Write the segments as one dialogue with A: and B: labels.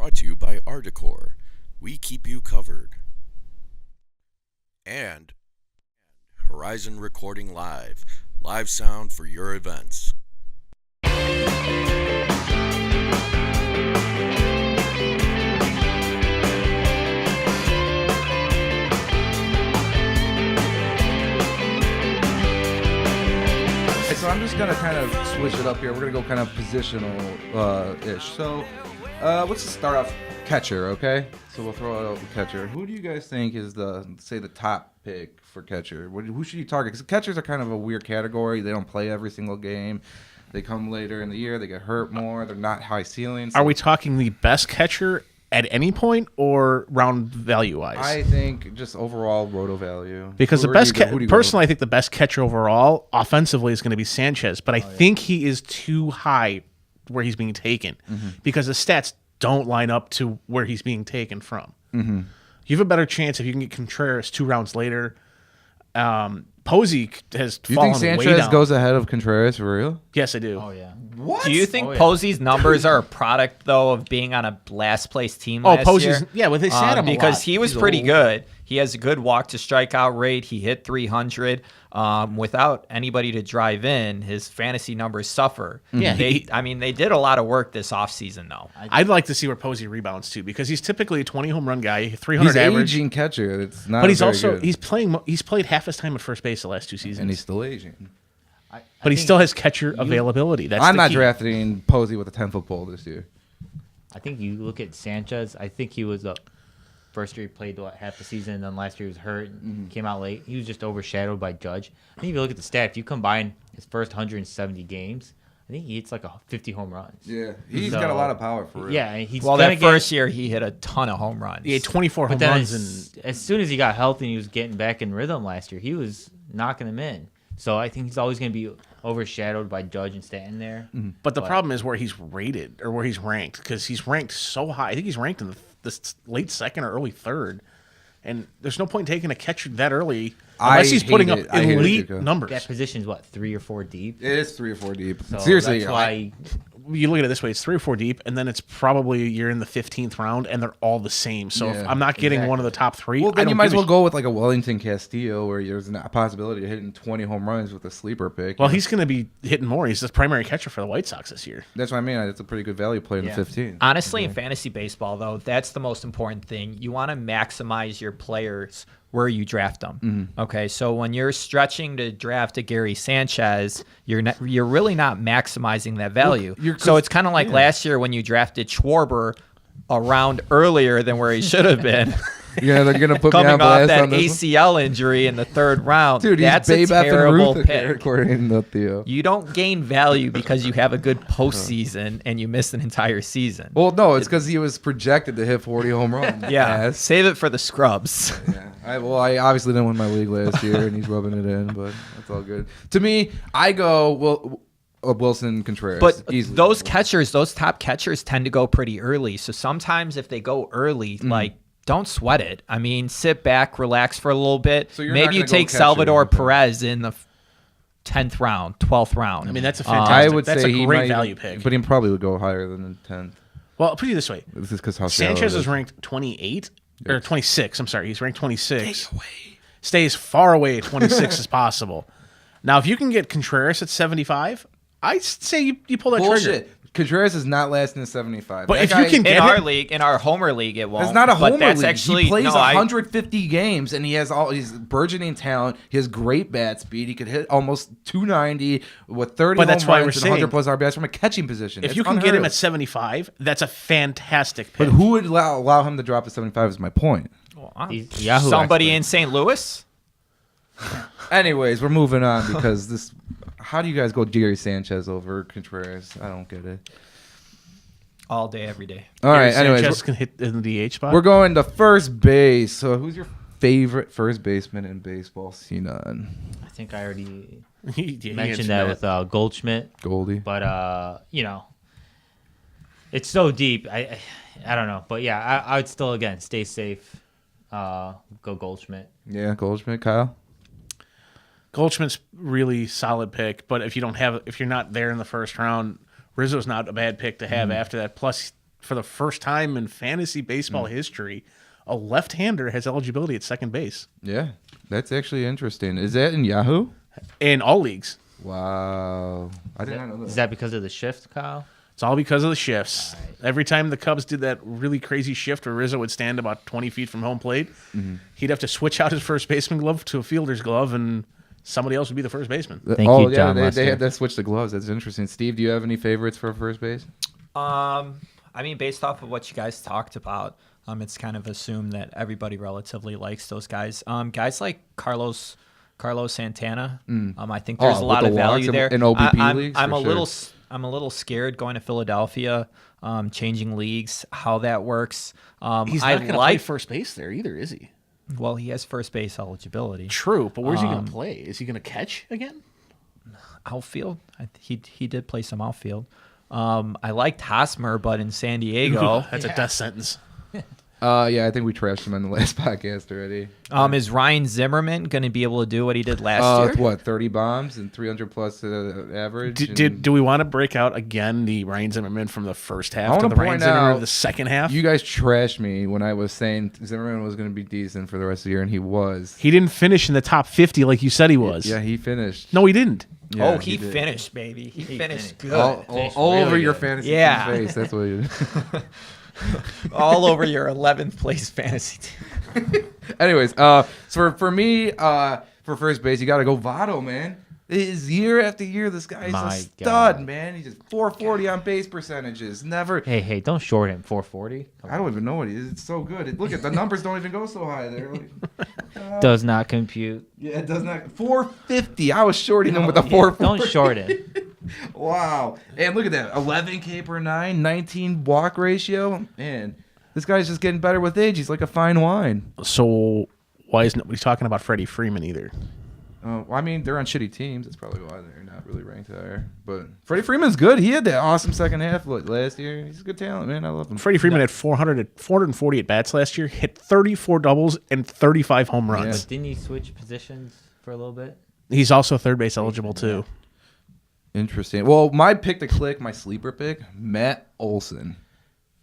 A: brought to you by Ardecor. We keep you covered. And Horizon Recording Live. Live sound for your events.
B: So I'm just going to kind of switch it up here. We're going to go kind of positional-ish. So let's just start off catcher, okay? So we'll throw out the catcher. Who do you guys think is the top pick for catcher? Who should you target? Because catchers are kind of a weird category. They don't play every single game. They come later in the year. They get hurt more. They're not high ceilings.
C: Are we talking the best catcher at any point or round value-wise?
B: I think just overall roto value.
C: Because personally, I think the best catcher overall offensively is going to be Sanchez, but I think he is too high where he's being taken because the stats don't line up to where he's being taken from. You have a better chance if you can get Contreras 2 rounds later. Posey has fallen way down.
B: Do you think Sanchez goes ahead of Contreras for real?
C: Yes, I do.
D: Oh, yeah.
B: What?
D: Do you think Posey's numbers are a product, though, of being on a last-place team last
C: Posey's,
D: year?
C: yeah, well, they sat him a
D: because
C: lot.
D: he was pretty good. He has a good walk-to-strikeout rate. He hit 300. Without anybody to drive in, his fantasy numbers suffer.
C: Yeah,
D: they did a lot of work this offseason, though.
C: I'd like to see where Posey rebounds, too, because he's typically a 20 home run guy, 300
B: He's
C: average.
B: aging catcher. It's not.
C: But he's
B: very
C: also
B: good.
C: he's played half his time at first base the last 2 seasons,
B: and he's still aging.
C: but he still has catcher availability. That's
B: I'm
C: the
B: not
C: key.
B: drafting Posey with a 10-foot pole this year.
E: I think you look at Sanchez. I think he was the first year he played half the season, and then last year he was hurt and came out late. He was just overshadowed by Judge. I think if you look at the stat, if you combine his first 170 games, I think he hits like 50 home runs.
B: Yeah, he's got a lot of power for real.
E: Yeah, and he's
D: That first year, he hit a ton of home runs.
C: He had 24 home
E: But then
C: runs.
E: as soon as he got healthy and he was getting back in rhythm last year, he was knocking them in. So I think he's always going to be overshadowed by Judge and Stanton there.
C: But the problem is where he's rated or where he's ranked, because he's ranked so high. I think he's ranked in the late second or early third. And there's no point in taking a catcher that early unless he's putting up elite numbers.
E: That position's, 3 or 4 deep?
B: It is 3 or 4 deep.
E: So
B: Seriously,
E: that's why
C: you look at it this way: it's 3 or 4 deep, and then it's probably you're in the 15th round, and they're all the same. So if I'm not getting one of the top 3,
B: well,
C: I
B: then
C: don't
B: you might as
C: give a
B: well go with like a Wellington Castillo, where there's a possibility of hitting 20 home runs with a sleeper pick.
C: Well, he's going to be hitting more. He's the primary catcher for the White Sox this year.
B: That's what I mean. It's a pretty good value play in the 15.
D: Honestly, in fantasy baseball, though, that's the most important thing. You want to maximize your players where you draft them. Okay, so when you're stretching to draft a Gary Sanchez, you're really not maximizing that value. So it's kind of like last year when you drafted Schwarber a round earlier than where he should have been.
B: Yeah, they're gonna put
D: coming
B: me on
D: off
B: blast
D: that
B: on this
D: ACL injury in the 3rd round.
B: Dude,
D: that's
B: he's
D: a
B: Babe
D: terrible
B: Ruth
D: pick.
B: according to Theo.
D: You don't gain value because you have a good postseason and you miss an entire season.
B: Well, no, it's because he was projected to hit 40 home runs.
D: Yeah, save it for the scrubs.
B: Yeah. I obviously didn't win my league last year, and he's rubbing it in, but that's all good. To me, I go Wilson Contreras.
D: But
B: easily.
D: those top catchers tend to go pretty early. So sometimes if they go early, don't sweat it. I mean, sit back, relax for a little bit.
B: So
D: maybe you take Salvador Perez in the 10th round, 12th round.
C: I mean, that's a fantastic. That's a
B: he
C: great
B: might,
C: value pick.
B: But he probably would go higher than the 10th.
C: Well, I'll put it this way:
B: This is because how
C: Sanchez
B: shallow it
C: is ranked 28 or 26. I'm sorry, he's ranked 26.
B: Stay away.
C: Stay as far away at 26 as possible. Now, if you can get Contreras at 75, I'd say you pull that trigger.
B: Bullshit. Contreras is not lasting at 75.
C: But
B: That
C: if
B: guy-
C: you can
D: in
C: get
D: our
C: him,
D: league, in our homer league, it won't.
B: That's not a
D: but
B: homer
D: that's
B: league.
D: Actually,
B: he plays
D: no,
B: 150 games, and he has he's burgeoning talent. He has great bat speed. He could hit almost 290 with 30
C: But that's
B: home
C: why we're
B: runs and
C: saying,
B: 100 plus RBIs from a catching position.
C: if
B: It's
C: you can
B: unheard
C: get him
B: of.
C: at 75, that's a fantastic pick.
B: But who would allow him to drop to 75 is my point.
E: He's Yahoo
D: somebody
E: expert.
D: in St. Louis.
B: Anyways, we're moving on because this. How do you guys go Gary Sanchez over Contreras? I don't get it.
D: All day, every day.
B: All right. Anyways,
C: Sanchez can hit in the DH spot.
B: we're going to first base. So, who's your favorite first baseman in baseball? Sinan.
E: I think I already
C: He
E: mentioned that with Goldschmidt.
B: Goldie.
E: But it's so deep. I don't know, but yeah, I would still again stay safe. Go Goldschmidt.
B: Yeah, Goldschmidt. Kyle.
C: Goldschmidt's really solid pick, but if you're not there in the first round, Rizzo's not a bad pick to have after that. Plus, for the first time in fantasy baseball history, a left-hander has eligibility at second base
B: Yeah, that's actually interesting. Is that in Yahoo?
C: in all leagues.
B: Wow, I did not know that.
E: Is that because of the shift, Kyle?
C: It's all because of the shifts. Every time the Cubs did that really crazy shift where Rizzo would stand about 20 feet from home plate, he'd have to switch out his first baseman glove to a fielder's glove, and somebody else would be the first baseman.
E: Thank you, John
B: they
E: Lester.
B: had to switch the gloves. That's interesting. Steve, do you have any favorites for first base?
D: I mean, based off of what you guys talked about, it's kind of assumed that everybody relatively likes those guys. Guys like Carlos Santana. I think there's a
B: with
D: lot
B: the
D: of value
B: walks
D: there.
B: in OBP leagues,
D: I'm
B: for
D: a
B: sure.
D: I'm a little scared going to Philadelphia, changing leagues, how that works.
C: He's
D: I
C: not going to play first base there either, is he?
D: Well, he has first base eligibility.
C: True, but where's he going to play? Is he going to catch again?
D: Outfield. He did play some outfield. I liked Hosmer, but in San Diego.
C: That's a death sentence.
B: Yeah, I think we trashed him on the last podcast already.
D: Is Ryan Zimmerman going to be able to do what he did last year?
B: What, 30 bombs and 300 plus average?
C: Do we want to break out again the Ryan Zimmerman from the first
B: I
C: half to
B: wanna
C: the Ryan
B: point
C: Zimmerman
B: out,
C: of the second half?
B: You guys trashed me when I was saying Zimmerman was going to be decent for the rest of the year, and he was.
C: He didn't finish in the top 50 like you said he was.
B: Yeah, he finished.
C: No, he didn't.
B: Yeah,
D: he
B: did.
D: finished, baby. He finished
E: finished.
D: good.
B: All
E: really
B: over your
E: good.
B: fantasy
D: Yeah.
B: team's face. That's what he did.
D: All over your 11th place fantasy team.
B: Anyways, so for me, for first base, you got to go Votto, man. Is year after year, this guy's a
E: My
B: stud,
E: God.
B: man. He's just 440 on base percentages. Never.
E: Hey, don't short him. 440
B: I don't even know what he is. It's so good. Look at the numbers don't even go so high there.
E: does not compute.
B: Yeah, it does not. 450. I was shorting him with a 440.
E: Don't short him.
B: Wow. And look at that. 11 K per 9, 19 walk ratio. Man, this guy's just getting better with age. He's like a fine wine.
C: So why is nobody talking about Freddie Freeman either?
B: Well, I mean, they're on shitty teams. That's probably why they're not really ranked higher. But Freddie Freeman's good. He had that awesome second half last year. He's a good talent, man. I love him.
C: Freddie Freeman had 440 at bats last year, hit 34 doubles and 35 home runs.
E: But didn't he switch positions for a little bit?
C: He's also third base eligible too.
B: Interesting. Well, my pick to click, my sleeper pick, Matt Olson.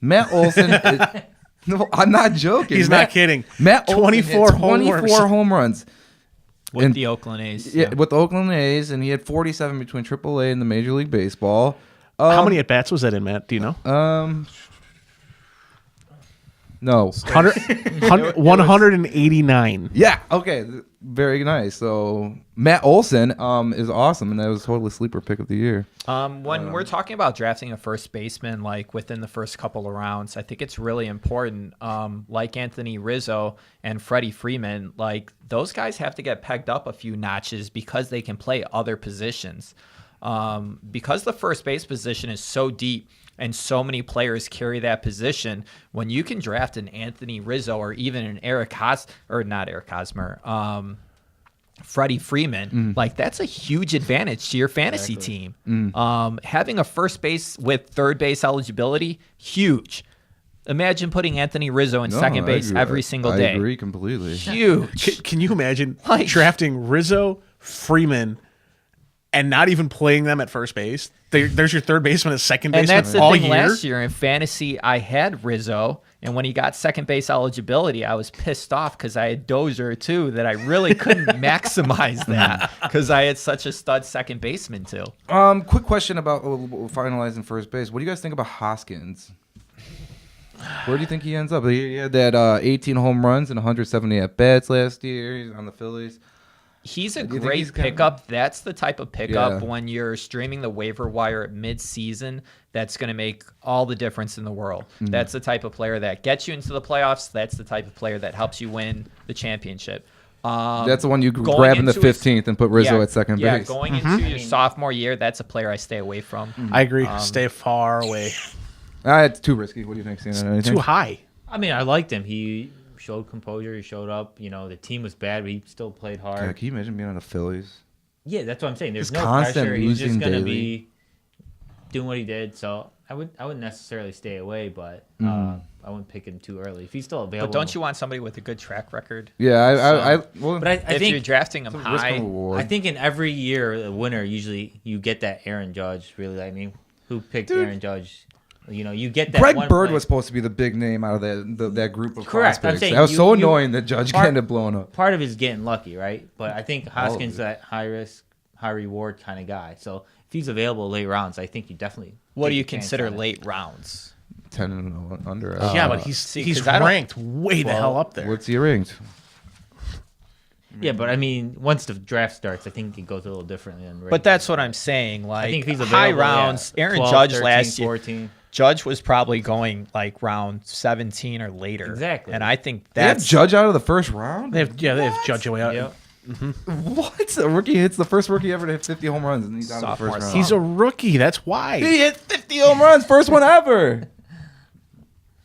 B: Matt Olson. No, I'm not joking.
C: He's not kidding.
B: Matt Olson
C: 24
B: hit 24 home runs.
D: With
B: And-
D: the Oakland A's.
B: Yeah, with the Oakland A's, and he had 47 between AAA and the Major League Baseball.
C: How many at bats was that in, Matt? Do you know?
B: No.
C: 189.
B: Yeah. Okay. Very nice. So Matt Olson is awesome, and that was totally sleeper pick of the year.
D: When we're talking about drafting a first baseman, like within the first couple of rounds, I think it's really important. Like Anthony Rizzo and Freddie Freeman, like those guys have to get pegged up a few notches because they can play other positions. Because the first base position is so deep and so many players carry that position, when you can draft an Anthony Rizzo or even an Freddie Freeman, like that's a huge advantage to your fantasy team. Having a first base with third base eligibility, huge. Imagine putting Anthony Rizzo in second base every single day.
B: I agree completely.
D: Huge.
C: Can you imagine
D: Like-
C: drafting Rizzo, Freeman, and not even playing them at first base? There's your third baseman as second
D: And
C: baseman
D: that's the
C: all
D: thing.
C: year.
D: Last year in fantasy, I had Rizzo, and when he got second base eligibility, I was pissed off because I had Dozier too. That I really couldn't maximize that because I had such a stud second baseman too.
B: Quick question about finalizing first base. What do you guys think about Hoskins? Where do you think he ends up? He had that 18 home runs and 170 at bats last year. He's on the Phillies.
D: He's a
B: Do you think
D: great
B: he's kinda-
D: pickup. That's the type of pickup
B: Yeah.
D: when you're streaming the waiver wire at mid-season that's going to make all the difference in the world. That's the type of player that gets you into the playoffs. That's the type of player that helps you win the championship.
B: That's the one you
D: going
B: grab in the
D: into his-
B: 15th and put Rizzo at second
D: yeah,
B: base.
D: going into your sophomore year, that's a player I stay away from.
C: I agree. Stay far away.
B: It's too risky. What do you think, Sienna? Anything?
C: Too high.
E: I mean, I liked him. He showed composure. He showed up. You know, the team was bad, but he still played hard.
B: Yeah, can you imagine being on the Phillies?
E: Yeah, that's what I'm saying. There's
B: Just
E: no
B: constant
E: pressure. He's just
B: losing
E: gonna
B: daily.
E: be doing what he did. So I wouldn't necessarily stay away, but I wouldn't pick him too early if he's still available.
D: But don't you want somebody with a good track record?
B: Yeah, well,
E: But I
D: If
E: think
D: you're drafting him
B: it's a risk and
D: high,
B: reward.
E: I think in every year, the winner usually you get that Aaron Judge. Really, I mean, who picked Aaron Judge? You get that.
B: Greg
E: one
B: Bird
E: play.
B: was supposed to be the big name out of that group of
E: Correct. I'm
B: prospects.
E: saying
B: That was so
E: you-
B: annoying that Judge
E: part-
B: ended up blowing up.
E: Part of it is getting lucky, right? But I think
B: of
E: Hoskins is
B: it.
E: that high risk, high reward kind of guy. So if he's available late rounds, I think you definitely.
D: What do
E: take
D: you
E: a chance
D: consider
E: on it.
D: late rounds?
B: 10 and under.
C: Yeah, but
D: see,
C: he's
D: 'cause I don't-
C: ranked way the hell up there.
B: What's he ranked?
E: Yeah, but I mean, once the draft starts, I think it goes a little differently than.
D: But that's what I'm saying. Like
E: I think if he's
D: high
E: available,
D: rounds,
E: yeah,
D: Aaron
E: 12,
D: Judge
E: 13,
D: last year.
E: 14.
D: Judge was probably going like round 17 or later.
E: Exactly.
D: And I think
B: They have
D: that's
B: Judge out of the first round?
C: They have Judge away out.
E: Yep.
B: What? A rookie hits the first rookie ever to hit 50 home runs, and he's out of the
D: Sophomore
B: first round.
C: He's a rookie. That's why.
B: He hit 50 home runs, first one ever.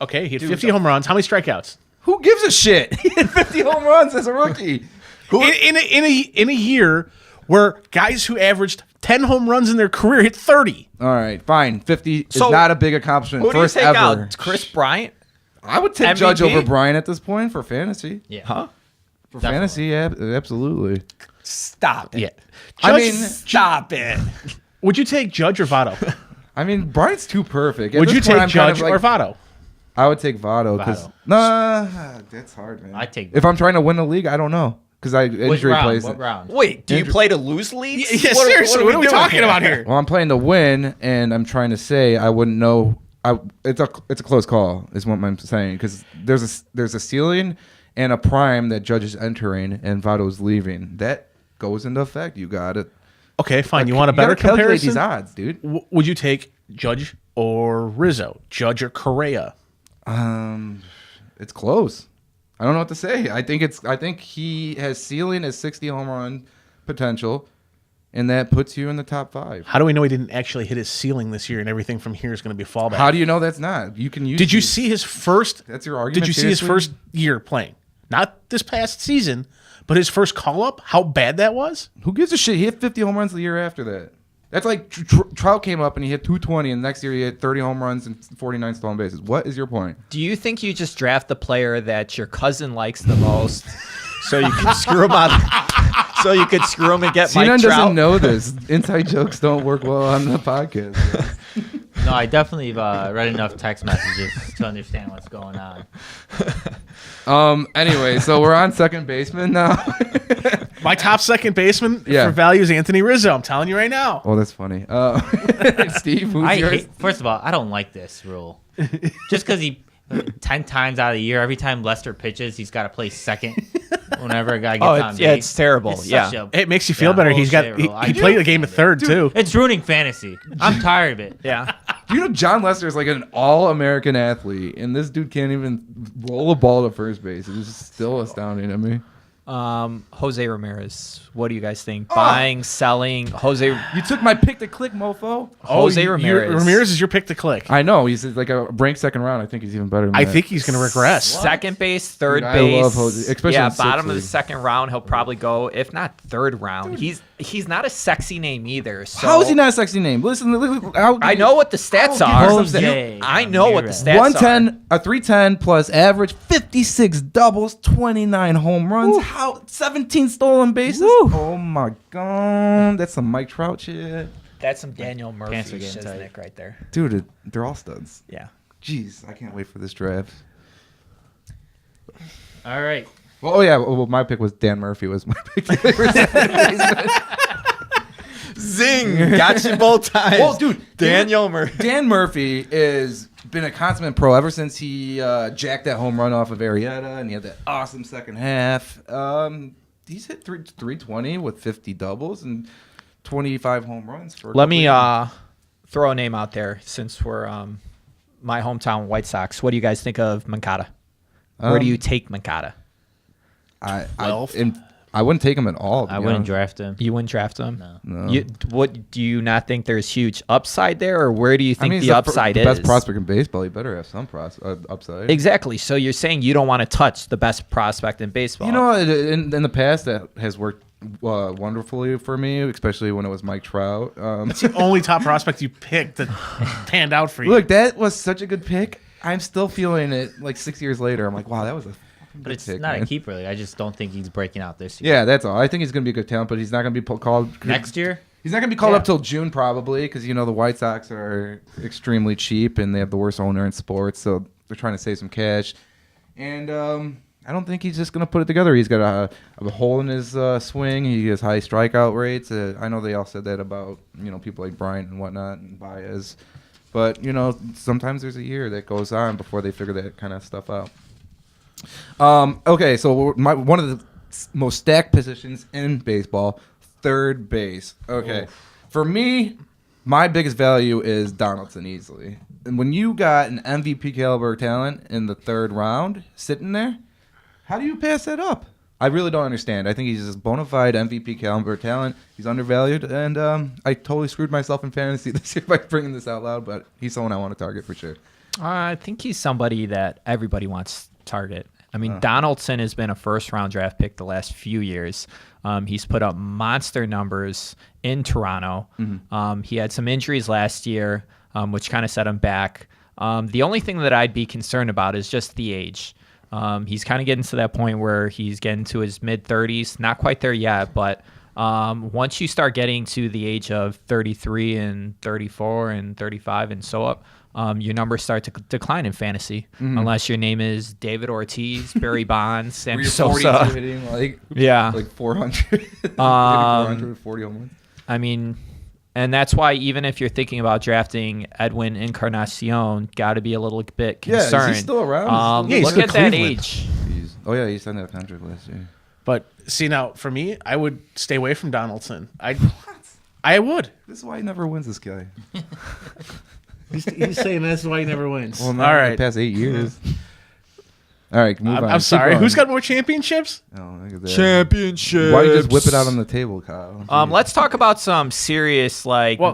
C: Okay, he had 50 home runs. How many strikeouts?
B: Who gives a shit? He hit 50 home runs as a rookie.
C: In a year where guys who averaged 10 home runs in their career hit 30.
B: All right, fine. 50
D: So,
B: is not a big accomplishment.
D: who do you
B: First
D: take
B: ever.
D: out? Chris Bryant?
B: I would take
D: MVP?
B: Judge over Bryant at this point for fantasy.
E: Yeah.
D: Huh?
B: For
E: Definitely.
B: fantasy, absolutely.
D: Stop it.
C: Yeah.
B: I
C: Judge-
B: mean,
D: Stop it.
C: would you take Judge or Votto?
B: I mean, Bryant's too perfect. At
C: Would
B: this
C: you
B: point,
C: take
B: I'm kind
C: Judge
B: of like-
C: or Votto?
B: I would take Votto because
E: Votto.
B: nah, that's hard, man.
E: I take.
B: If I'm trying to win the league, I don't know because
E: Which
B: injury
E: round?
B: plays.
E: What round?
D: Wait, do you play to lose leagues?
C: Yeah, seriously, what are we
D: doing
C: talking about here?
B: Well, I'm playing to win, and I'm trying to say I wouldn't know. It's a close call, is what I'm saying, because there's a ceiling and a prime that Judge is entering, and Votto's leaving. That goes into effect. You got it.
C: Okay, fine. You want a better
B: gotta calculate these
C: comparison?
B: odds, dude.
C: Would you take Judge or Rizzo? Judge or Correa?
B: It's close. I don't know what to say. I think he has ceiling as 60 home run potential, and that puts you in the top 5.
C: How do we know he didn't actually hit his ceiling this year and everything from here is going to be fallback?
B: How do you know that's not? You can use.
C: Did you
B: these-
C: see his first?
B: That's your argument.
C: Did you see his
B: seriously?
C: first year playing? Not this past season, but his first call up. How bad that was?
B: Who gives a shit? He hit 50 home runs the year after that. That's like Trout came up and he hit 220, and the next year he hit 30 home runs and 49 stolen bases. What is your point?
D: Do you think you just draft the player that your cousin likes the most, so you can screw him out? So you could screw him and get Mike
B: CNN
D: Trout?
B: doesn't know this. Inside jokes don't work well on the podcast.
E: No, I definitely read enough text messages to understand what's going on.
B: Anyway, so we're on second baseman now.
C: My top second baseman
B: Yeah.
C: for value is Anthony Rizzo. I'm telling you right now.
B: Oh, that's funny. Steve, who's
E: I
B: yours?
E: hate, first of all, I don't like this rule. Just because he 10 times out of the year, every time Lester pitches, he's got to play second whenever a guy gets on base.
D: yeah, it's terrible.
E: It's
D: Yeah.
E: such a-
C: It makes you feel
E: Yeah,
C: better. He
E: bullshit, bro.
C: played a game of third too.
E: It's ruining fantasy. I'm tired of it.
D: Yeah.
B: You know, John Lester is like an all-American athlete, and this dude can't even roll a ball to first base. It's still astounding to me.
D: Jose Ramirez. What do you guys think? Buying, selling. Jose.
B: You took my pick to click, mofo.
D: Jose Ramirez.
C: Ramirez is your pick to click.
B: I know. He's like a ranked second round. I think he's even better than
C: I
B: that.
C: think he's going to regress.
D: Second base, third
B: Dude, I
D: base.
B: love Jose, especially
D: yeah,
B: in sixth
D: bottom of the
B: league.
D: second round, he'll probably go. If not third round, he's not a sexy name either. So
B: How is he not a sexy name? Listen,
D: I know what the stats are.
E: Jose
D: I know what the
E: Ramirez.
D: stats are.
B: 110, a 310 plus average, 56 doubles, 29 home runs, how 17 stolen bases. Oh my god, that's some Mike Trout shit,
D: That's some Daniel
E: Pants are
D: Murphy
E: getting tight.
D: shiznick right there.
B: dude. They're all studs.
D: Yeah.
B: Jeez, I can't wait for this draft.
E: All right.
B: Well, oh yeah, well, my pick was Dan Murphy. Was my pick.
D: Zing! Got you both times.
B: Well, dude,
D: Daniel Murphy.
B: Dan Murphy is been a consummate pro ever since he jacked that home run off of Arrieta, and he had that awesome second half. He's hit 320 with 50 doubles and 25 home runs. For a
D: Let
B: couple
D: me
B: years.
D: throw a name out there since we're my hometown White Sox. What do you guys think of Moncada? Where do you take Moncada?
B: I wouldn't take him at all. to
E: I
B: be
E: wouldn't
B: honest.
E: draft him.
D: You wouldn't draft him?
B: No.
D: What do you not think there's huge upside there, or where do you think
B: he's
D: the upside
B: the
D: is?
B: best prospect in baseball. He better have some upside.
D: Exactly. So you're saying you don't want to touch the best prospect in baseball?
B: You know, in the past that has worked wonderfully for me, especially when it was Mike Trout.
C: Only top prospect you picked that panned out for you.
B: Look, that was such a good pick. I'm still feeling it like 6 years later. I'm like, wow, that was a fucking
E: But
B: good
E: it's
B: pick,
E: not
B: man.
E: a keeper. I just don't think he's breaking out this year.
B: Yeah, that's all. I think he's going to be a good talent, but he's not going to be called
E: Next year?
B: He's not going to be called
D: Yeah.
B: up till June probably because, the White Sox are extremely cheap and they have the worst owner in sports. So they're trying to save some cash. And I don't think he's just going to put it together. He's got a hole in his swing. He has high strikeout rates. I know they all said that about, people like Bryant and whatnot and Baez. But, sometimes there's a year that goes on before they figure that kind of stuff out. Okay, so one of the most stacked positions in baseball, third base. Okay. For me, my biggest value is Donaldson easily. And when you got an MVP caliber talent in the third round sitting there, how do you pass that up? I really don't understand. I think he's just bona fide MVP caliber talent. He's undervalued, and I totally screwed myself in fantasy this year by bringing this out loud, but he's someone I want to target for sure.
D: I think he's somebody that everybody wants to target. I mean, Donaldson has been a first-round draft pick the last few years. He's put up monster numbers in Toronto. He had some injuries last year, which kind of set him back. The only thing that I'd be concerned about is just the age. He's kind of getting to that point where he's getting to his mid-30s. Not quite there yet, but once you start getting to the age of 33 and 34 and 35 and so up, your numbers start to decline in fantasy, unless your name is David Ortiz, Barry Bonds, Sammy Sosa.
B: Hitting like 400, 440 home runs.
D: I mean, and that's why even if you're thinking about drafting Edwin Encarnacion, got to be a little bit concerned.
B: Yeah, is he still around?
C: Yeah, he's
D: look
C: in
D: at that
C: Cleveland.
D: age.
B: He signed that contract last year.
C: But see, now for me, I would stay away from Donaldson. I would.
B: This is why he never wins, this guy.
C: He's saying that's why he never wins.
B: Well,
C: All
B: not in
C: right.
B: the past 8 years. All right, move on.
C: I'm
B: Keep
C: sorry.
B: going.
C: Who's got more championships?
B: Oh, look at that.
D: Championship.
B: Why you just whip it out on the table, Kyle?
D: Let's talk about some serious,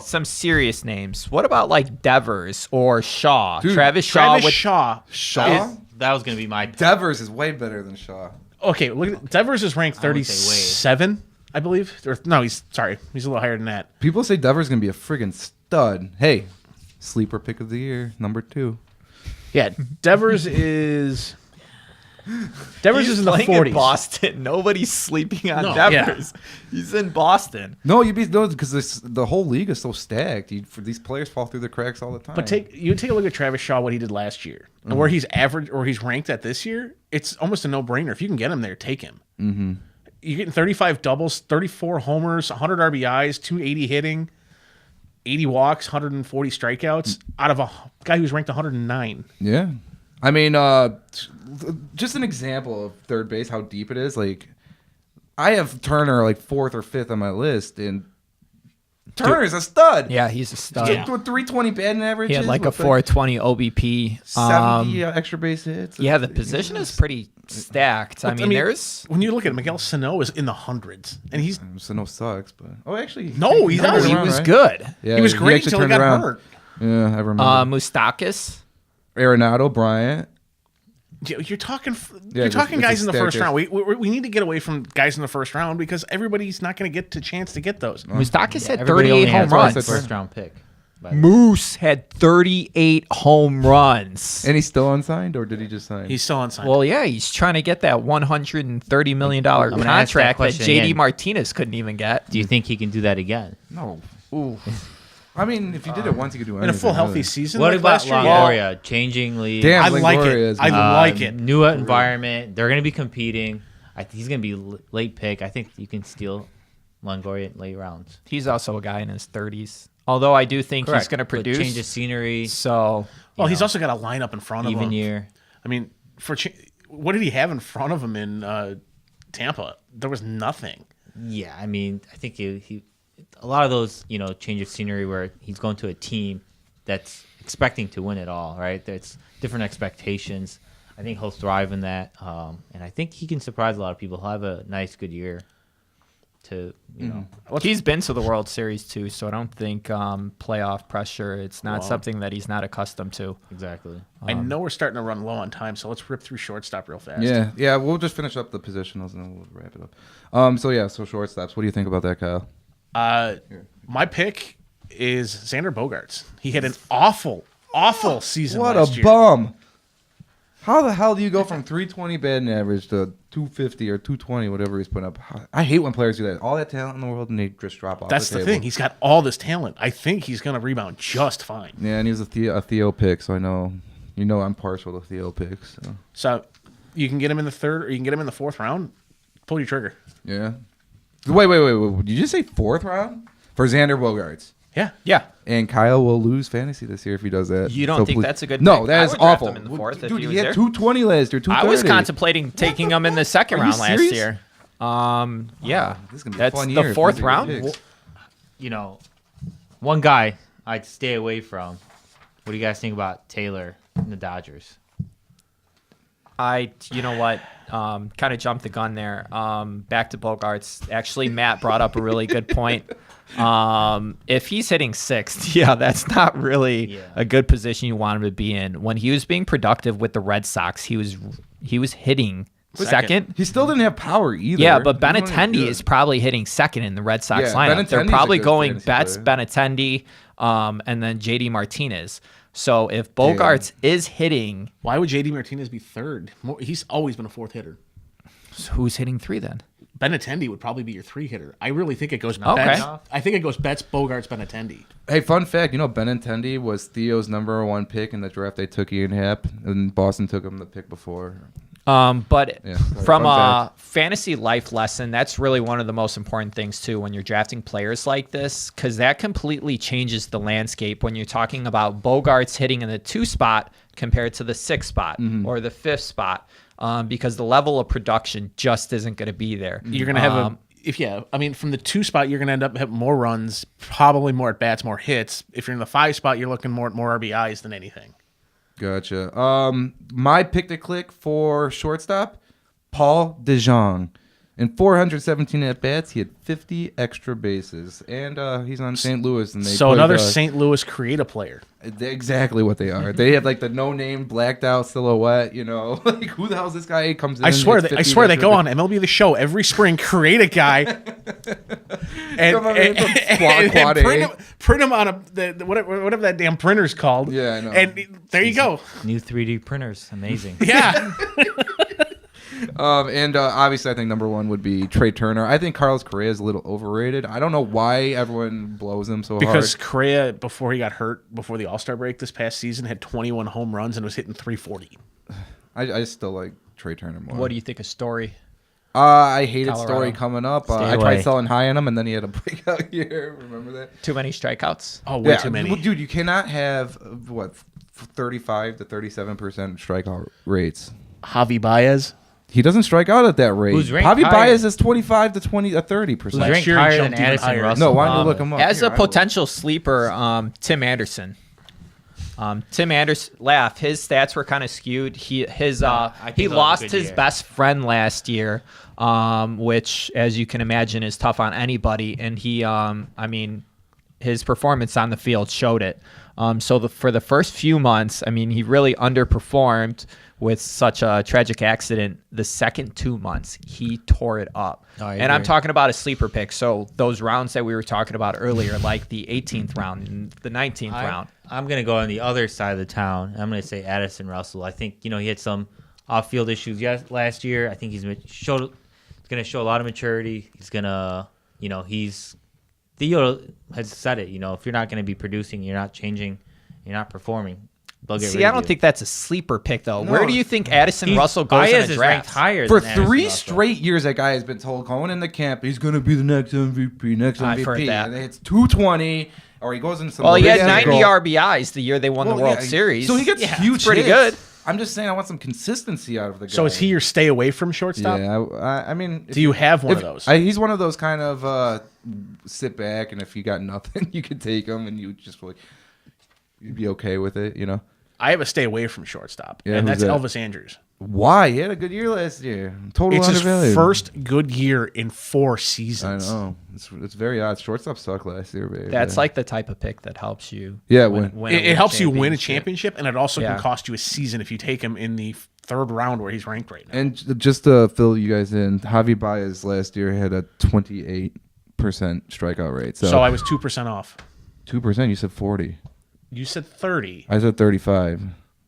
D: some serious names. What about like Devers or Shaw?
B: Dude,
D: Travis Shaw.
C: Shaw.
B: Shaw?
E: That was going to be my pick.
B: Devers is way better than Shaw.
C: Okay, look at Devers is ranked
E: I would say
C: 37, I believe. Or no, he's a little higher than that.
B: People say Devers is going to be a friggin' stud. Hey, sleeper pick of the year, number 2.
C: Yeah, Devers is in the
D: playing
C: 40s.
D: in Boston. Nobody's sleeping on
C: No,
D: Devers. He's in Boston.
B: No, because the whole league is so stacked. These players fall through the cracks all the time.
C: But take a look at Travis Shaw, what he did last year, and where he's average or he's ranked at this year. It's almost a no-brainer. If you can get him there, take him. Mm-hmm. You're getting 35 doubles, 34 homers, 100 RBIs, 280 hitting, 80 walks, 140 strikeouts out of a guy who's ranked 109.
B: Yeah. I mean, just an example of third base, how deep it is. Like, I have Turner like 4th or 5th on my list, and Turner's a stud.
D: Yeah, he's a stud.
B: With 320 batting average.
D: He had like a 420 OBP.
B: 70 extra base hits.
D: Yeah, the position is pretty stacked. I mean, there's
C: when you look at Miguel Sano is in the hundreds, and he's
B: Sano sucks, but actually,
C: No, he
B: turned
C: doesn't.
B: it
D: he
B: around,
D: was
B: right?
D: good.
B: Yeah,
C: he was great
B: actually
C: until he
B: turned
C: got
B: around.
C: hurt.
B: Yeah, I remember.
D: Moustakis.
B: Arenado, Bryant.
C: You're talking
B: just-
C: guys
B: it's
C: in the
B: a
C: first
B: stack.
C: round. We need to get away from guys in the first round because everybody's not going to get the chance to get those.
D: Moustakis had
E: Everybody
D: 38
E: only
D: home
E: has one
D: runs.
E: first round pick. by the way.
D: Moose had 38 home runs.
B: And he's still unsigned, or did he just sign?
C: He's still unsigned.
D: Well, yeah, he's trying to get that $130 million
E: gonna ask that
D: contract that
E: question
D: JD
E: again.
D: Martinez couldn't even get.
E: Do you think he can do that again?
B: no. Ooh. I mean, if you did it once, you could do anything.
C: in a full healthy
B: really.
C: season.
E: What
C: like
E: about
C: last year,
E: Longoria? Changing league.
B: Damn,
C: I like
B: Longoria
C: it.
B: is
C: I
B: good.
C: like it.
E: New environment. They're going to be competing. He's going to be late pick. I think you can steal Longoria in late rounds.
D: He's also a guy in his 30s. Although I do think he's going to
E: But
D: produce.
E: change of scenery.
D: So
C: Well, he's also got a lineup in front of him.
E: Even year.
C: I mean, what did he have in front of him in Tampa? There was nothing.
E: Yeah, I mean, I think he a lot of those, change of scenery where he's going to a team that's expecting to win it all, right? That's different expectations. I think he'll thrive in that, and I think he can surprise a lot of people. He'll have a nice, good year.
D: he's been to the World Series too, so I don't think playoff pressure. It's not
E: Wow.
D: something that he's not accustomed to.
E: Exactly.
C: I know we're starting to run low on time, so let's rip through shortstop real fast.
B: Yeah, we'll just finish up the positionals and then we'll wrap it up. So shortstops. What do you think about that, Kyle?
C: My pick is Xander Bogaerts. He had an awful season
B: What
C: last
B: a
C: year.
B: bum! How the hell do you go from 320 batting average to 250 or 220, whatever he's putting up? I hate when players do that. All that talent in the world and they just drop off.
C: That's the
B: table.
C: thing. He's got all this talent. I think he's going to rebound just fine.
B: Yeah, and he was a Theo pick, so I know I'm partial to Theo picks.
C: So you can get him in the third or you can get him in the fourth round. Pull your trigger.
B: Yeah. Wait. Did you just say fourth round for Xander Bogaerts?
C: Yeah.
D: Yeah.
B: And Kyle will lose fantasy this year if he does that.
D: You don't think that's a good
B: No,
D: pick?
B: that
D: I
B: is
D: would draft
B: awful.
D: him in the fourth if
B: Dude,
D: he
B: he
D: was
B: had
D: there.
B: 220 last year, 230.
D: I was contemplating taking him in the second
B: Are you
D: round last
B: serious?
D: year. Yeah.
B: This is gonna be a
D: That's
B: fun
D: the
B: year if
D: fourth
B: these are
D: round.
B: good picks.
E: You know, one guy I'd stay away from. What do you guys think about Taylor and the Dodgers?
D: You know what? Kind of jumped the gun there. Back to Bogarts. Actually, Matt brought up a really good point. If he's hitting sixth, yeah, that's not really a good position you want him to be in. When he was being productive with the Red Sox, he was hitting second.
B: He still didn't have power either.
D: Yeah, but
B: He wasn't
D: Benintendi
B: good.
D: is probably hitting second in the Red Sox
B: Yeah,
D: lineup. They're
B: Benintendi's
D: probably
B: a good
D: going
B: fantasy
D: Betts,
B: player.
D: Benintendi, and then JD Martinez. So if Bogarts is hitting,
C: Why would JD Martinez be third? He's always been a fourth hitter.
D: who's hitting three then?
C: Benintendi would probably be your three hitter. I really think it goes
D: Okay.
C: Betts. I think it goes Betts, Bogarts, Benintendi.
B: Hey, fun fact, Benintendi was Theo's #1 pick in the draft. They took Ian Happ, and Boston took him the pick before.
D: But
B: Yeah,
D: from
B: fun
D: a fantasy life lesson, that's really one of the most important things too when you're drafting players like this, because that completely changes the landscape when you're talking about Bogarts hitting in the 2 spot compared to the 6 spot or the 5th spot, because the level of production just isn't going to be there.
C: You're going to have from the 2 spot, you're going to end up having more runs, probably more at bats, more hits. If you're in the 5 spot, you're looking more at more RBIs than anything.
B: Gotcha. My pick to click for shortstop, Paul DeJong. In 417 at bats, he had 50 extra bases, and he's on St. Louis. And
C: So another St. Louis creative player.
B: Exactly what they are. They have like the no-name blacked out silhouette. Like who the hell is this guy? He comes in.
C: I swear
B: hits
C: they
B: 50
C: go
B: extra
C: on MLB The Show every spring, create a guy, and,
B: Come on, man, from Squad Quad A.
C: print him on whatever that damn printer's called.
B: Yeah, I know.
C: And there you go.
E: New 3D printers, amazing.
C: Yeah.
B: And obviously, I think #1 would be Trey Turner. I think Carlos Correa is a little overrated. I don't know why everyone blows him so
C: Because
B: hard.
C: Correa, before he got hurt, before the All-Star break this past season, had 21 home runs and was hitting 340.
B: I still like Trey Turner more.
D: What do you think of Story?
B: I hated
D: Colorado.
B: Story coming up.
D: Stay
B: I
E: away.
B: tried selling high on him, and then he had a breakout year. Remember that?
D: Too many strikeouts.
C: Oh, way too many.
B: Well, dude, you cannot have 35 to 37% strikeout rates.
C: Javi Baez.
B: He doesn't strike out at that rate.
E: Who's ranked
B: Javi
E: higher?
B: Baez is 25 to 30%.
E: Who's
C: Last
E: ranked
C: year he
E: higher
C: jumped
E: than
C: even
E: Addison
C: higher.
E: Russell?
B: No, why don't you look him up?
D: As
B: Here,
D: a
B: I will.
D: potential sleeper, Tim Anderson. Tim Anderson, his stats were kind of skewed. He
E: think he'll have a
D: lost
E: good
D: his
E: year.
D: best friend last year, which, as you can imagine, is tough on anybody. And his performance on the field showed it. For the first few months, he really underperformed with such a tragic accident. The second 2 months, he tore it up.
E: I
D: And I'm
E: agree.
D: talking about a sleeper pick. So those rounds that we were talking about earlier, like the 18th round and the 19th round.
E: I'm going to go on the other side of the town. I'm going to say Addison Russell. I think, he had some off-field issues last year. I think he's going to show a lot of maturity. He's going to, Theo has said it, if you're not going to be producing, you're not changing, you're not performing, they'll get rid
D: See, I
E: of
D: don't
E: you.
D: think that's a sleeper pick, though.
B: No.
D: Where do you think Addison Russell goes
E: Baez
D: in a
E: is ranked
D: draft?
E: higher
B: For
E: than Addison
B: 3
E: Russell.
B: straight years, that guy has been told going into camp, he's going to be the next MVP, next MVP.
D: I've heard that.
B: And it's 220, or he goes into some.
D: Well, he had
B: big
D: 90
B: goal.
D: RBIs the year they won the
B: Well,
D: World
B: yeah,
D: Series.
B: So he gets huge
D: pretty
B: hits.
D: good.
B: I'm just saying I want some consistency out of the guy.
C: So is he your stay away from shortstop?
B: Yeah, I mean...
C: Do you have one of those?
B: He's one of those kind of sit back, and if you got nothing, you could take him, and you'd be okay with it,
C: I have a stay away from shortstop,
B: Yeah,
C: and
B: who's
C: that's
B: that?
C: Elvis Andrews.
B: Why? He had a good year last year. Total
C: It's his
B: undervalued.
C: first good year in 4
B: I
C: seasons.
B: know. It's very odd. Shortstop sucked last year, baby.
D: That's like the type of pick that helps you.
B: Yeah,
D: win
C: It helps you win a
D: championship.
C: championship, and it also
D: Yeah.
C: can cost you a season if you take him in the 3rd round where he's ranked right now.
B: And just to fill you guys in, Javi Baez last year had a 28% strikeout rate.
C: So I was 2% off.
B: 2%. You said 40.
C: You said 30.
B: I said 35.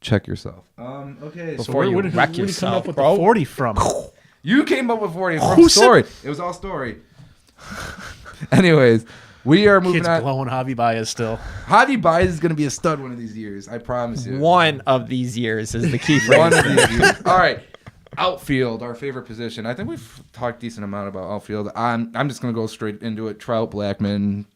B: check yourself. Okay, so
D: Before you
C: Where did
D: wreck
C: you come
D: yourself,
C: up with
D: bro.
C: the 40 from?
B: you came up with 40 from
C: Who said-
B: Story. It was all Story. Anyways, we are moving
C: Kids
B: on.
C: blowing Javi Baez still.
B: Javi Baez is going to be a stud one of these years. I promise you.
D: One of these years is the key
B: One
D: phrase.
B: of these years. All right. Outfield, our favorite position. I think we've talked decent amount about outfield. I'm just going to go straight into it. Trout, Blackman.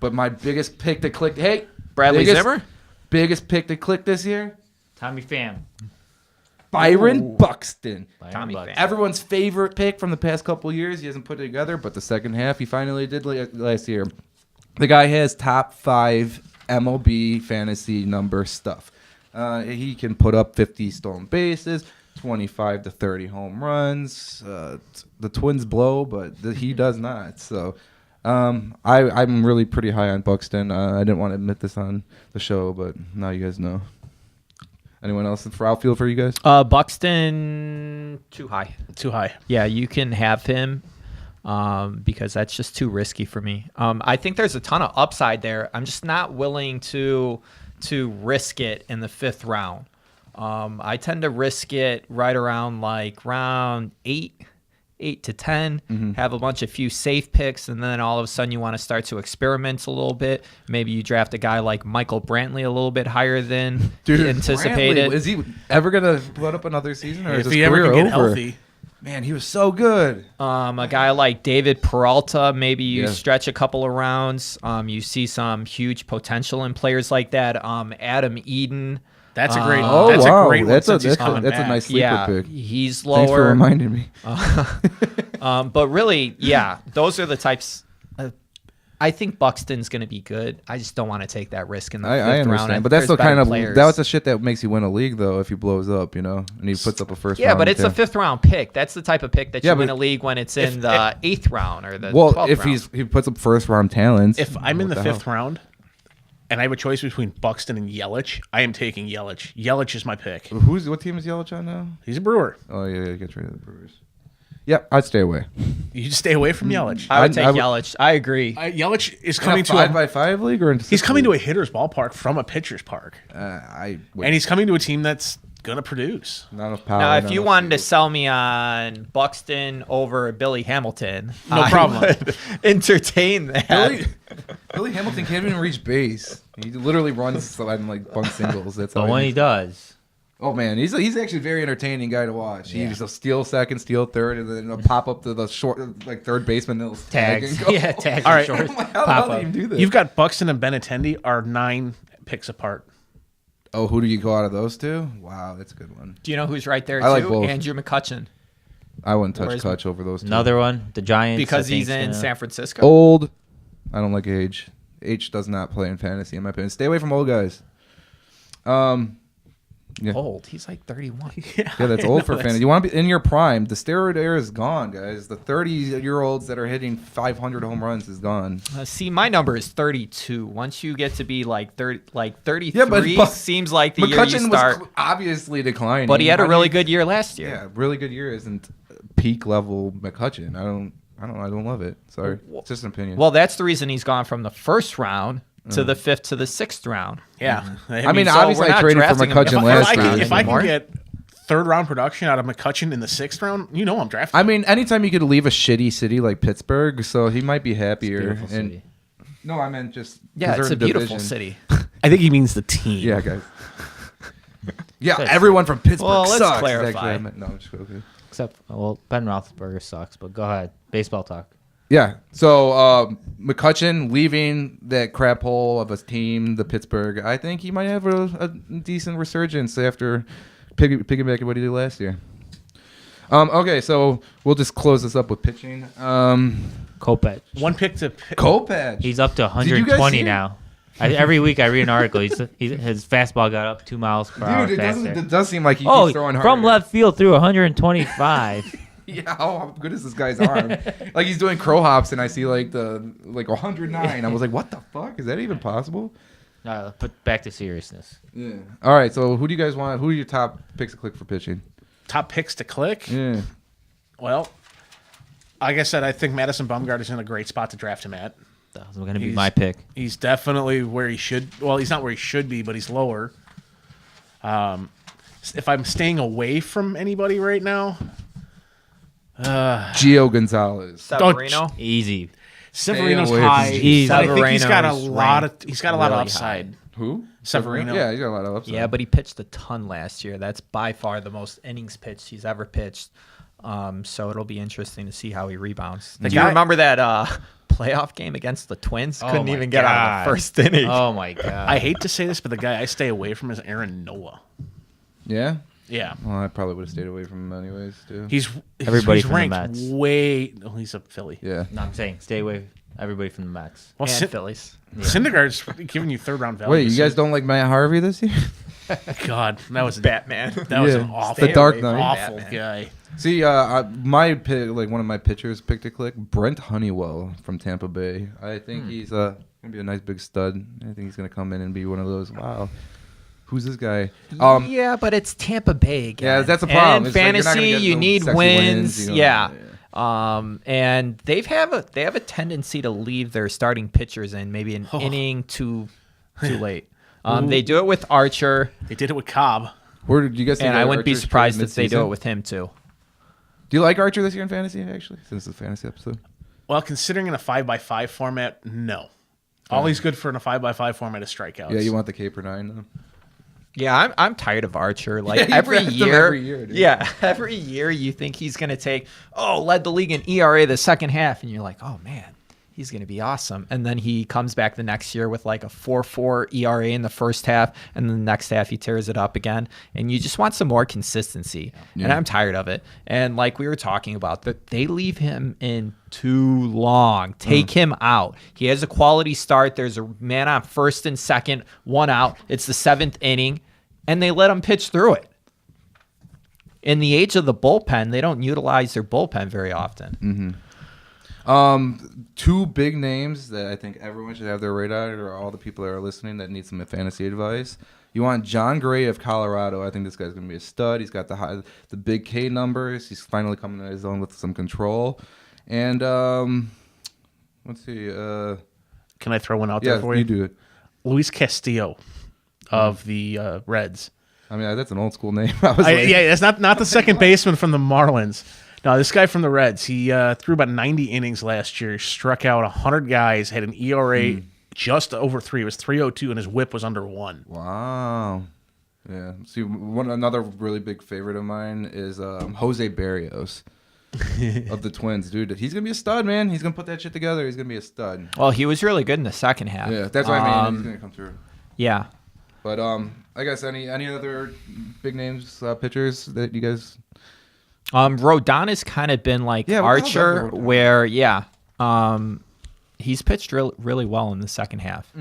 B: But my biggest pick to click. Hey,
D: Bradley
B: biggest,
D: Zimmer?
B: Biggest pick to click this year?
E: Tommy Pham.
B: Byron Buxton.
D: Tommy
E: Buck.
D: Pham.
B: Everyone's favorite pick from the past couple years. He hasn't put it together, but the second half he finally did last year. The guy has top 5 MLB fantasy number stuff. He can put up 50 stolen bases, 25 to 30 home runs. The Twins blow, but he does not. So I'm really pretty high on Buxton. I didn't want to admit this on the show, but now you guys know. Anyone else for outfield for you guys?
D: Buxton, too high.
C: Too high.
D: Yeah, you can have him because that's just too risky for me. I think there's a ton of upside there. I'm just not willing to risk it in the 5th round. I tend to risk it right around like round 8 to 10, have a bunch of few safe picks, and then all of a sudden you want to start to experiment a little bit. Maybe you draft a guy like Michael Brantley a little bit higher than anticipated.
B: Brantley, is he ever gonna put up another season, or is
C: If
B: his
C: he ever
B: career
C: can get
B: over?
C: healthy.
B: Man, he was so good.
D: A guy like David Peralta, maybe you
B: Yeah.
D: stretch a couple of rounds. You see some huge potential in players like that. Adam Eden.
C: That's a great.
B: Oh,
C: that's
B: wow.
C: a great one.
B: That's
C: since he's
B: a
C: coming back.
B: nice sleeper
D: Yeah,
B: pick.
D: he's
B: Thanks for
D: lower.
B: reminding me.
D: But really, yeah, those are the types. I think Buxton's going to be good. I just don't want to take that risk in the 5th
B: I
D: round.
B: understand, but that's the kind of that's the shit that makes you win a league, though. If he blows up, and he puts up a first.
D: Yeah,
B: round
D: but it's a
B: pick.
D: 5th round pick. That's the type of pick that
B: Yeah,
D: you win
B: but
D: a league when it's in the 8th round or the
B: Well,
D: 12th
B: if
D: round.
B: he puts up first round talents.
C: If I'm in
B: what
C: the
B: hell?
C: 5th round and I have a choice between Buxton and Yelich, I am taking Yelich. Yelich is my pick.
B: What team is Yelich on now?
C: He's a Brewer.
B: Oh yeah, get rid of the Brewers. Yeah, I'd stay away.
C: You just stay away from Yelich.
D: I would take
B: I would-
D: Yelich. I agree.
C: Yelich is
B: In
C: coming
B: a
C: to
B: 5x5 league, or
C: he's coming to a hitter's ballpark from a pitcher's park,
B: I
C: and he's coming to a team that's gonna produce.
B: not enough power.
D: Now,
B: not
D: if you
B: enough
D: wanted to
B: speed.
D: sell me on Buxton over Billy Hamilton,
C: No
D: I
C: problem.
D: would entertain that.
B: Billy Hamilton can't even reach base. He literally runs on like bunt singles. That's
E: But
B: all.
E: when he does,
B: Oh man, he's actually a very entertaining guy to watch. He's a steal second, steal third, and then a pop up to the short like third baseman. They'll tag
E: tags.
B: and go.
E: Yeah, tags.
C: All
E: All
C: right.
E: right.
B: I'm like, how
E: Pop
B: do
E: up.
B: you do this?
C: You've got Buxton and Benintendi are 9 picks apart.
B: Oh, who do you go out of those two? Wow, that's a good one.
D: Do you know who's right there
B: I like
D: too?
B: both.
D: Andrew McCutcheon,
B: I wouldn't touch
D: Where's-
B: Kutch over those two.
E: Another one, the Giants.
D: because
E: I think,
D: he's in
E: yeah.
D: San Francisco.
B: Old. I don't like age. Age does not play in fantasy, in my opinion. Stay away from old guys. Yeah.
D: Old. He's like 31.
B: Yeah, that's old for fantasy. You want to be in your prime. The steroid era is gone, guys. The 30-year-olds that are hitting 500 home runs is gone.
D: See, my number is 32. Once you get to be like 33,
B: Yeah, but
D: seems like the year you
B: McCutcheon
D: start.
B: was obviously declining.
D: But he had a
B: How do
D: really
B: you-
D: good year last year.
B: Yeah, really good year isn't peak level McCutcheon. I don't love it. Sorry, it's just an opinion.
D: Well, that's the reason he's gone from the 1st round to the 5th to the 6th round.
C: Yeah.
B: I mean,
D: so
B: obviously
D: we're
B: I
D: not
B: traded for
D: drafting him.
B: McCutcheon
D: If
B: last
C: if
B: year.
C: I
D: anymore.
C: can get 3rd round production out of McCutcheon in the 6th round, I'm drafting.
B: I mean, anytime you could leave a shitty city like Pittsburgh, so he might be happier.
E: Beautiful
B: And
E: city.
B: no, I meant just
D: Yeah, it's a
B: preserve
D: beautiful
B: division.
D: city.
C: I think he means the team.
B: Yeah, guys. Yeah,
E: Good.
B: everyone from Pittsburgh
D: Well, let's
B: sucks.
D: clarify.
B: Actually, I meant, no, I'm just okay.
E: Except, well, Ben Roethlisberger sucks. But go ahead, baseball talk.
B: Yeah. So McCutcheon leaving that crap hole of a team, the Pittsburgh. I think he might have a decent resurgence after piggybacking what he did last year. Okay, so we'll just close this up with pitching.
E: Kopech.
C: One pick to pick.
B: Kopech.
E: He's up to
B: you guys
E: 120
B: see it?
E: now. Every week I read an article. His fastball got up 2 miles per hour
B: Dude,
E: faster.
B: it does seem like he
E: Oh,
B: keeps throwing hard.
E: from left field through 125.
B: Yeah, how good is this guy's arm? Like he's doing crow hops, and I see like 109. I was like, what the fuck? Is that even possible?
E: Put back to seriousness.
B: Yeah. All right. So who do you guys want? Who are your top picks to click for pitching?
C: Top picks to click.
B: Yeah.
C: Well, like I said, I think Madison Bumgarner is in a great spot to draft him at.
E: That's going to be
C: He's-
E: my pick.
C: He's definitely where he should. Well, he's not where he should be, but he's lower. If I'm staying away from anybody right now,
B: Gio Gonzalez.
D: Severino.
E: Easy.
C: Severino's
B: away from
C: high,
E: Gio.
C: but I think he's got a
D: Severino's
C: lot of
D: ranked
C: he's got a lot of
D: really
C: upside.
B: Who?
C: Severino.
B: Yeah, he's got a lot of upside.
D: Yeah, but he pitched a ton last year. That's by far the most innings pitched he's ever pitched. So it'll be interesting to see how he rebounds. Do you
C: guy-
D: remember that playoff game against the Twins?
E: Oh
D: Couldn't
E: my
D: even get out of
E: God.
D: the first inning.
E: Oh my god.
C: I hate to say this, but the guy I stay away from is Aaron Noah.
B: Yeah?
C: Yeah,
B: Well, I probably would have stayed away from him anyways, too.
C: he's
E: Everybody
C: he's
E: from the
C: ranked
E: Mets.
C: way. Oh, he's a Philly.
B: Yeah.
E: No, I'm saying stay away. Everybody from the Mets.
C: Well,
D: And Phillies.
C: Syndergaard's giving you third round value.
B: Wait, you guys don't like Matt Harvey this year?
C: God, that was
D: Batman.
C: That was
B: Yeah.
C: an awful,
B: The Dark
D: away from
B: Knight.
C: awful
D: Batman.
C: guy.
B: See, one of my pitchers picked to click, Brent Honeywell from Tampa Bay. I think he's gonna be a nice big stud. I think he's gonna come in and be one of those. Wow, who's this guy?
D: Yeah, but it's Tampa Bay again.
B: Yeah, that's a problem.
D: And
B: It's like you're not gonna
D: fantasy,
B: get
D: you
B: no
D: need
B: sexy
D: wins.
B: wins, you know?
D: Yeah. And they have a tendency to leave their starting pitchers in maybe an inning too late. They do it with Archer,
C: They did it with Cobb.
B: Where did you guys? think
D: and I
B: that
D: wouldn't be
B: Archer's
D: surprised
B: traded
D: if they do it
B: mid-season?
D: with him too.
B: Do you like Archer this year in fantasy? Actually, since it's a fantasy episode.
C: Well, considering in a 5x5 format, no. All he's good for in a 5x5 format is strikeouts.
B: Yeah, you want the K per 9 though.
D: Yeah, I'm tired of Archer. Like
B: Yeah, you
D: every
B: draft him
D: year,
B: every year, dude.
D: yeah, every year you think he's gonna take led the league in ERA the second half, and you're like, oh man, he's gonna be awesome. And then he comes back the next year with like a 4.4 ERA in the first half, and then the next half he tears it up again. And you just want some more consistency. And I'm tired of it. And like we were talking about, that they leave him in too long. Take him out. He has a quality start. There's a man on first and second, one out. It's the 7th inning. And they let him pitch through it. In the age of the bullpen, they don't utilize their bullpen very often.
B: Two big names that I think everyone should have their radar, or all the people that are listening that need some fantasy advice. You want John Gray of Colorado. I think this guy's going to be a stud. He's got the big K numbers. He's finally coming to his own with some control. And let's see.
C: Can I throw one out
B: Yeah,
C: there for you?
B: you do it.
C: Luis Castillo of the Reds.
B: I mean, that's an old school name. I was like,
C: Yeah, it's not the second baseman from the Marlins. No, this guy from the Reds. He threw about 90 innings last year, struck out 100 guys, had an ERA just over 3. It was 3.02, and his WHIP was under 1.
B: Wow. Yeah. See, another really big favorite of mine is Jose Barrios of the Twins, dude. He's gonna be a stud, man. He's gonna put that shit together. He's gonna be a stud.
D: Well, he was really good in the second half.
B: Yeah, that's what I mean. He's gonna come through.
D: Yeah.
B: But I guess any other big names pitchers that you guys?
D: Rodon has kind of been like
B: Yeah, what the hell's
D: Archer,
B: up with Rodon?
D: where he's pitched really well in the second half.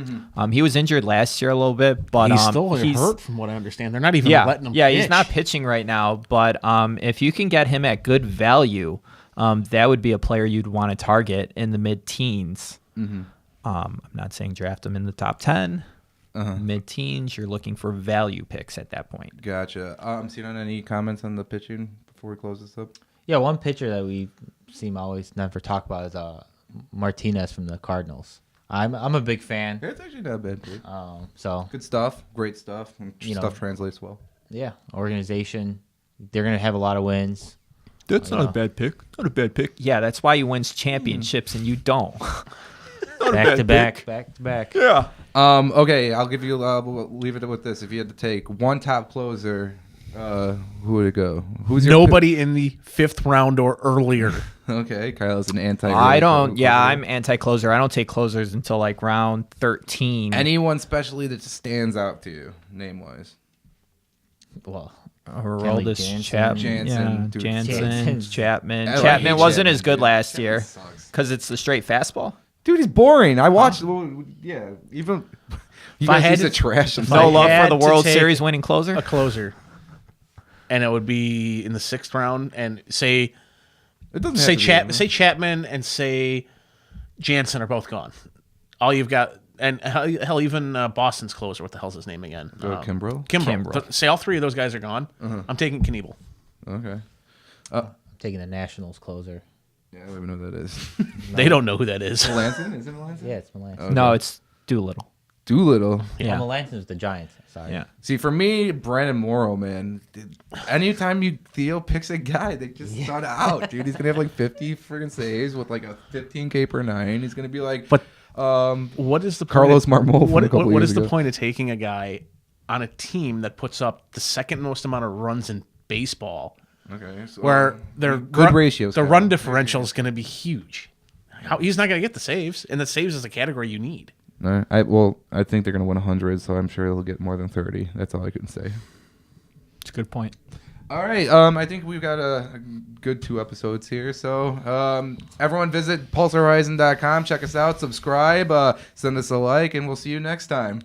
D: He was injured last year a little bit, but
C: He's still hurt, from what I understand. They're not even
D: Yeah,
C: letting him
D: he's
C: pitch.
D: not pitching right now. But if you can get him at good value, that would be a player you'd want to target in the mid-teens. I'm not saying draft him in the top 10. Mid-teens, you're looking for value picks at that point.
B: Gotcha. Seeing on any comments on the pitching before we close this up?
E: Yeah, one pitcher that we seem always never talk about is Martinez from the Cardinals. I'm a big fan.
B: It's actually not a bad pick.
E: So
B: Good stuff. Great stuff. And
E: You know.
B: stuff translates well.
E: yeah, organization. They're gonna have a lot of wins.
D: That's not a bad pick. Not a bad pick. Yeah, that's why you wins championships and you don't.
E: Back to back.
D: Yeah.
B: Okay, I'll give you. We'll leave it with this. If you had to take one top closer, who would it go? Who's your
C: Nobody in the 5th round or earlier.
B: Okay, Kyle is an anti.
D: I don't. Yeah, I'm anti-closer. I don't take closers until like round 13.
B: Anyone specially that just stands out to you, name wise?
E: Well,
D: Aroldis,
E: Jansen.
D: Chapman,
B: Jansen, dude.
D: Jansen, Chapman.
B: I like
D: Chapman wasn't
B: Chapman,
D: as good
B: dude.
D: last
B: Chapman
D: year
B: sucks.
D: because it's the straight fastball.
B: Dude, he's boring. I watched. Well, yeah, even you
C: If I
B: guys
C: had
B: used to
C: to-
B: trash him.
C: if
D: No
C: I
D: love for
C: had
D: the
C: to
D: World
C: take
D: Series winning closer.
C: A closer. And it would be in the 6th round. And say
B: It doesn't have to be,
C: say Chapman and say Jansen are both gone. All you've got, and hell, even Boston's closer. What the hell's his name again?
B: Kimbrel?
C: Kimbrel. Say all 3 of those guys are gone. I'm taking Knievel.
B: Okay.
E: I'm taking the Nationals closer.
B: Yeah, I don't even know who that is.
C: They don't know who that is.
B: Melanson? Is it Melanson?
E: Yeah, it's Melanson.
B: Okay.
D: No, it's Doolittle.
B: Doolittle.
D: Yeah.
E: Melanson's the Giants. Sorry.
D: Yeah.
B: See, for me, Brandon Morrow, man. Anytime Theo picks a guy, they just start out, dude. He's gonna have like 50 friggin' saves with like a 15K per 9. He's gonna be like,
C: But what is the
B: Carlos
C: point
B: Marmol from
C: what,
B: a couple
C: what
B: years
C: is the
B: ago.
C: point of taking a guy on a team that puts up the second most amount of runs in baseball,
B: okay, so
C: where their
B: good ratios.
C: the
B: Kyle.
C: run differential is going to be huge? He's not going to get the saves, and the saves is a category you need.
B: I think they're gonna win 100, so I'm sure they'll get more than 30. That's all I can say.
D: It's a good point.
B: All right, I think we've got a good 2 episodes here. So everyone visit pulsarhorizon.com, check us out, subscribe, send us a like, and we'll see you next time.